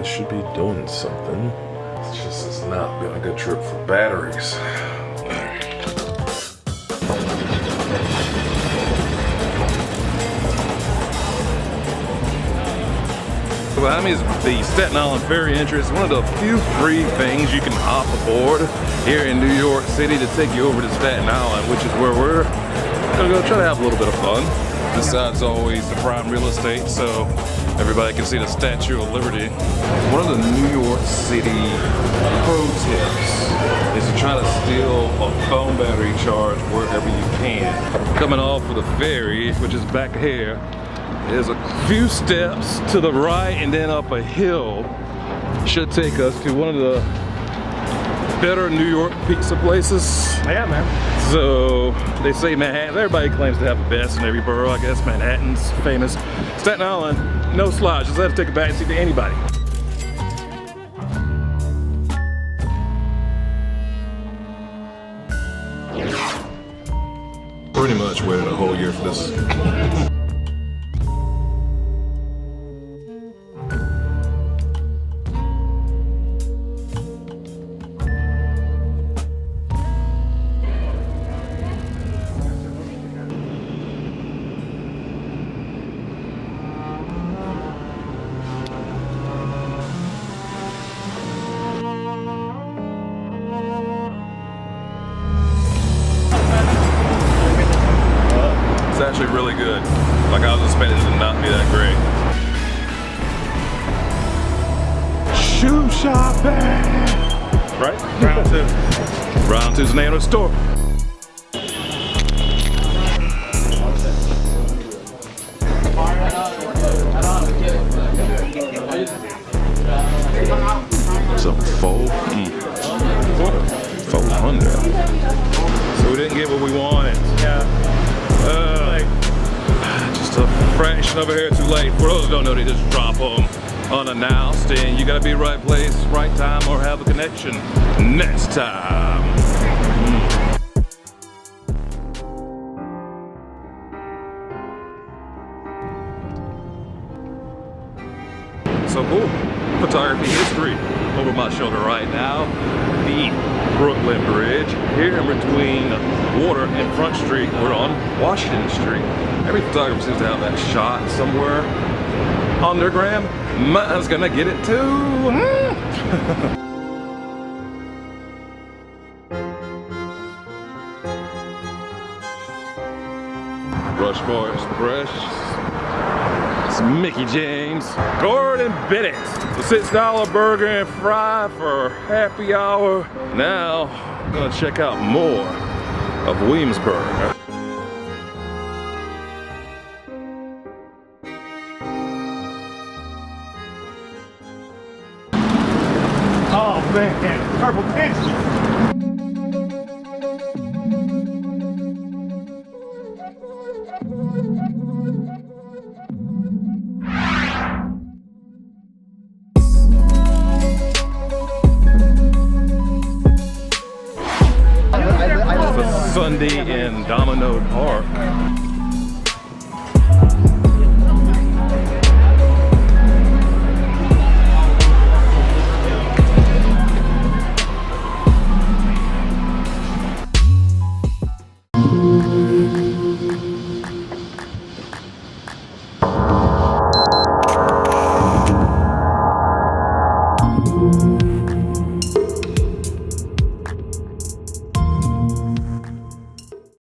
this should be doing something. It's not been a good trip for batteries. Behind me is the Staten Island Ferry entrance, one of the few free things you can hop aboard here in New York City to take you over to Staten Island, which is where we're gonna go try to have a little bit of fun. This side's always the prime real estate, so everybody can see the Statue of Liberty. One of the New York City pro tips is to try to steal a phone battery charge wherever you can. Coming off of the ferry, which is back here, there's a few steps to the right and then up a hill. Should take us to one of the better New York pizza places. Yeah, man. So they say Manhattan, everybody claims to have the best in every borough. I guess Manhattan's famous. Staten Island, no slouch. Just let us take a backseat to anybody. Pretty much waited a whole year for this. It's actually really good. Like I was expecting it to not be that great. Shoe shopping! Right? Round two. Round two's the name of the store. Some faux. 400. So we didn't get what we wanted. Yeah. Just a fraction over here too late. For those who don't know, they just drop them unannounced, and you gotta be right place, right time, or have a connection next time. So cool. Photography history over my shoulder right now. The Brooklyn Bridge here in between Water and Front Street. We're on Washington Street. Every photographer seems to have that shot somewhere on their gram. Mine's gonna get it too. Rushmore Express. It's Mickey James. Gordon Bennett. The $6 burger and fry for happy hour. Now, I'm gonna check out more of Williamsburg. Oh man, purple pencil. For Sunday in Domino Park.